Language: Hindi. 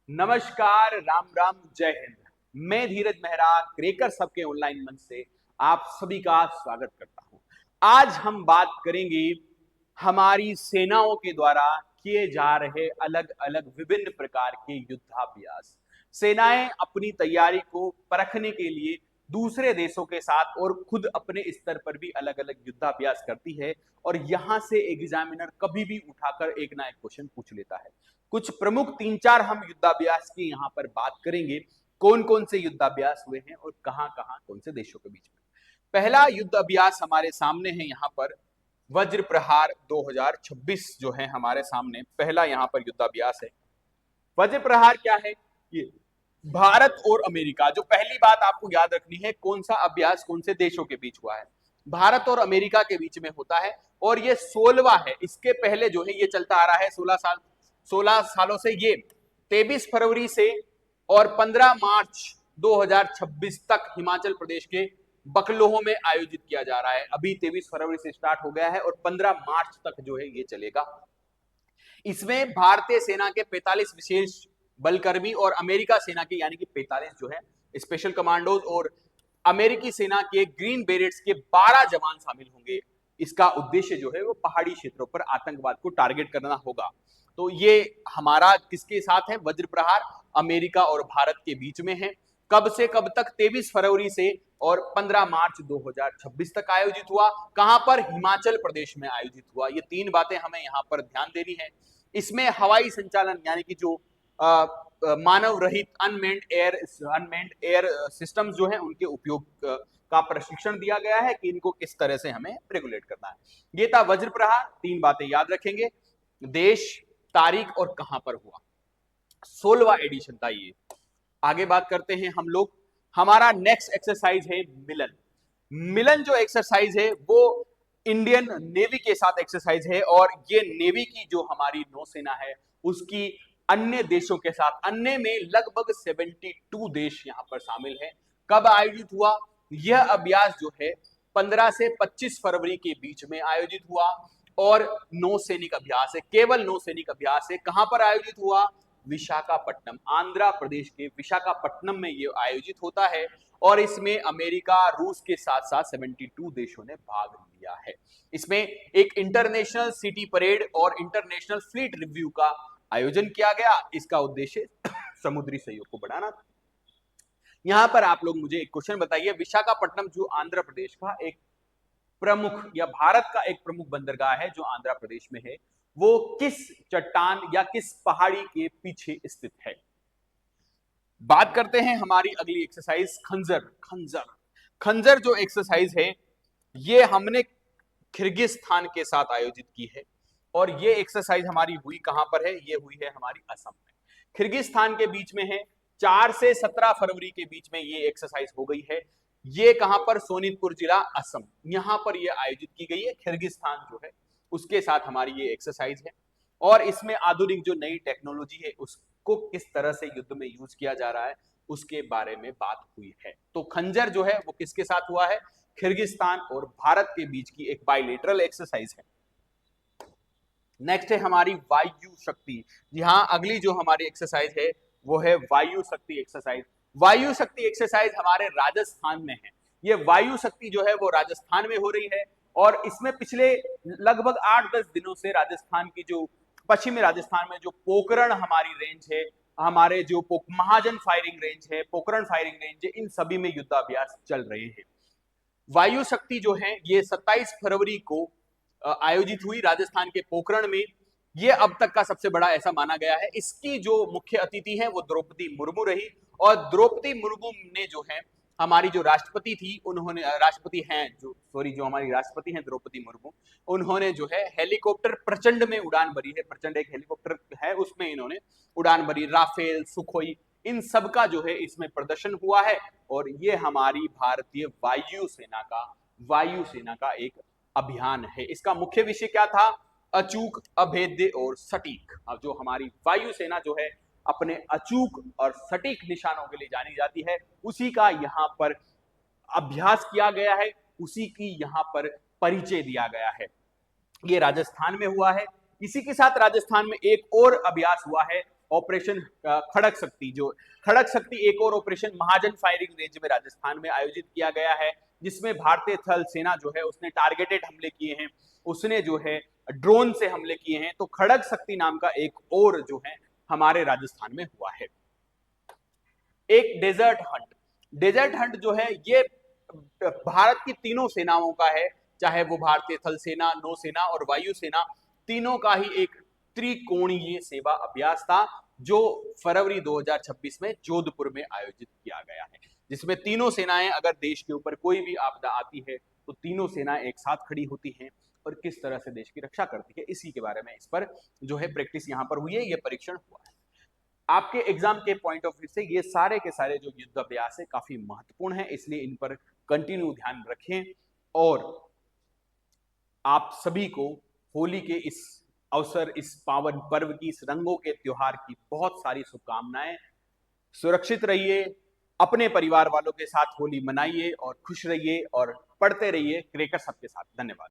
नमस्कार, राम राम, जय हिंद। मैं धीरज मेहरा क्रेकर सबके ऑनलाइन मंच से आप सभी का स्वागत करता हूं। आज हम बात करेंगे हमारी सेनाओं के द्वारा किए जा रहे अलग अलग विभिन्न प्रकार के युद्धाभ्यास। सेनाएं अपनी तैयारी को परखने के लिए दूसरे देशों के साथ और खुद अपने स्तर पर भी अलग अलग युद्धाभ्यास करती है और यहां से एग्जामिनर कभी भी उठाकर एक ना एक क्वेश्चन पूछ लेता है। कुछ प्रमुख तीन चार हम युद्धाभ्यास की यहाँ पर बात करेंगे। कौन कौन से युद्धाभ्यास हुए हैं और कहां कहां कौन से देशों के बीच में। पहला युद्ध अभ्यास हमारे सामने है यहाँ पर वज्र प्रहार 2026 जो है हमारे सामने पहला यहाँ पर युद्धाभ्यास है। वज्र प्रहार क्या है? ये भारत और अमेरिका, जो पहली बात आपको याद रखनी है, कौन सा अभ्यास कौन से देशों के बीच हुआ है? भारत और अमेरिका के बीच में होता है और ये 16वां है। इसके पहले जो है ये चलता आ रहा है 16 सालों से। ये 23 फरवरी से और 15 मार्च 2026 तक हिमाचल प्रदेश के बकलोह में आयोजित किया जा रहा है। अभी 23 फरवरी से स्टार्ट हो गया है और 15 मार्च तक जो है ये चलेगा। इसमें भारतीय सेना के 45 विशेष बलकर्मी और अमेरिका सेना के यानी कि 45 जो है स्पेशल कमांडोज और अमेरिकी सेना के ग्रीन बेरेट्स के 12 जवान शामिल होंगे। इसका उद्देश्य जो है वो पहाड़ी क्षेत्रों पर आतंकवाद को टारगेट करना होगा। तो ये हमारा किसके साथ है? वज्र प्रहार अमेरिका और भारत के बीच में है। कब से कब तक? 23 फरवरी से और 15 मार्च 2026 तक आयोजित हुआ। कहां पर? हिमाचल प्रदेश में आयोजित हुआ। ये तीन बातें हमें यहां पर ध्यान देनी है। इसमें हवाई संचालन यानी कि जो मानव रहित अनमेंड एयर सिस्टम्स जो है उनके उपयोग का प्रशिक्षण दिया गया है कि इनको किस तरह से हमें रेगुलेट करना है। ये था वज्र प्रहार। तीन बातें याद रखेंगे, देश, तारीख और कहां पर हुआ। 16वां एडिशन था ये। आगे बात करते हैं हम लोग। हमारा नेक्स्ट एक्सरसाइज है मिलन। मिलन जो एक्सरसाइज है वो इंडियन नेवी के साथ एक्सरसाइज है और ये नेवी की जो हमारी नौसेना है उसकी अन्य देशों के साथ, अन्य में लगभग 72 देश यहां पर शामिल है। कब आयोजित हुआ? यह अभ्यास जो है 15 से 25 फरवरी के बीच में आयोजित हुआ और नौसैनिक अभ्यास है, केवल नौसैनिक अभ्यास है। कहां पर आयोजित हुआ? विशाखापट्टनम, आंध्र प्रदेश के विशाखापट्टनम में यह आयोजित होता है और इसमें अमेरिका, रूस के साथ साथ 72 देशों ने भाग लिया है। इसमें एक इंटरनेशनल सिटी परेड और इंटरनेशनल फ्लीट रिव्यू का आयोजन किया गया। इसका उद्देश्य समुद्री सहयोग को बढ़ाना था। यहां पर आप लोग मुझे एक क्वेश्चन बताइए, विशाखापट्टनम जो आंध्र प्रदेश का एक प्रमुख या भारत का एक प्रमुख बंदरगाह है जो आंध्र प्रदेश में है, वो किस चट्टान या किस पहाड़ी के पीछे स्थित है? बात करते हैं हमारी अगली एक्सरसाइज खंजर। खंजर खंजर जो एक्सरसाइज है ये हमने किर्गिस्तान के साथ आयोजित की है और ये एक्सरसाइज हमारी हुई कहां पर है? ये हुई है हमारी असम में, किर्गिस्तान के बीच में है। 4 से 17 फरवरी के बीच में ये एक्सरसाइज हो गई है। ये कहां पर? सोनितपुर जिला, असम, यहां पर ये आयोजित की गई है। किर्गिस्तान जो है उसके साथ हमारी ये एक्सरसाइज है और इसमें आधुनिक जो नई टेक्नोलॉजी है उसको किस तरह से युद्ध में यूज किया जा रहा है उसके बारे में बात हुई है। तो खंजर जो है वो किसके साथ हुआ है? किर्गिस्तान और भारत के बीच की एक बायलेटरल एक्सरसाइज है। नेक्स्ट है हमारी वायु शक्ति। जी हाँ, अगली जो हमारी एक्सरसाइज है वो है वायु शक्ति एक्सरसाइज। वायु शक्ति एक्सरसाइज हमारे राजस्थान में है। ये वायु शक्ति जो है वो राजस्थान में हो रही है और इसमें पिछले लगभग 8-10 दिनों से राजस्थान की जो पश्चिमी राजस्थान में जो पोखरण हमारी रेंज है, हमारे जो महाजन फायरिंग रेंज है, पोखरण फायरिंग रेंज है, इन सभी में युद्धाभ्यास चल रहे हैं। वायु शक्ति जो है ये 27 फरवरी को आयोजित हुई राजस्थान के पोखरण में। ये अब तक का सबसे बड़ा ऐसा माना गया है। इसकी जो मुख्य अतिथि है वो द्रौपदी मुर्मू रही और द्रौपदी मुर्मू ने जो है हमारी जो राष्ट्रपति थी उन्होंने, राष्ट्रपति हैं जो हमारी राष्ट्रपति हैं द्रौपदी मुर्मू, उन्होंने जो है हेलीकॉप्टर प्रचंड में उड़ान भरी है। प्रचंड एक हेलीकॉप्टर है उसमें इन्होंने उड़ान भरी। राफेल, सुखोई, इन सब का जो है इसमें प्रदर्शन हुआ है और ये हमारी भारतीय वायुसेना का एक अभियान है। इसका मुख्य विषय क्या था? अचूक, अभेद्य और सटीक। अब जो हमारी वायुसेना जो है अपने अचूक और सटीक निशानों के लिए जानी जाती है, उसी का यहाँ पर अभ्यास किया गया है, उसी की यहाँ पर परिचय दिया गया है। ये राजस्थान में हुआ है। इसी के साथ राजस्थान में एक और अभ्यास हुआ है ऑपरेशन खड़क शक्ति। जो खड़क शक्ति एक और ऑपरेशन महाजन फायरिंग रेंज में राजस्थान में आयोजित किया गया है, जिसमें भारतीय थल सेना जो है उसने टारगेटेड हमले किए हैं, उसने जो है ड्रोन से हमले किए हैं। तो खड़क शक्ति नाम का एक और जो है हमारे राजस्थान में हुआ है। एक डेजर्ट हंट। डेजर्ट हंट जो है ये भारत की तीनों सेनाओं का है, चाहे वो भारतीय थल सेना, नौसेना और वायुसेना, तीनों का ही एक त्रिकोणीय सेवा अभ्यास था, जो फरवरी 2026 में जोधपुर में आयोजित किया गया है, जिसमें तीनों सेनाएं, अगर देश के ऊपर कोई भी आपदा आती है तो तीनों सेनाएं एक साथ खड़ी होती हैं और किस तरह से देश की रक्षा करती है, इसी के बारे में इस पर जो है प्रैक्टिस यहां पर हुई है, ये परीक्षण हुआ है। आपके एग्जाम के पॉइंट ऑफ व्यू से ये सारे के सारे जो युद्ध अभ्यास है काफी महत्वपूर्ण है, इसलिए इन पर कंटिन्यू ध्यान रखें। और आप सभी को होली के इस अवसर, इस पावन पर्व की, इस रंगों के त्योहार की बहुत सारी शुभकामनाएं। सुरक्षित रहिए, अपने परिवार वालों के साथ होली मनाइए और खुश रहिए और पढ़ते रहिए क्रैकर सबके साथ। धन्यवाद।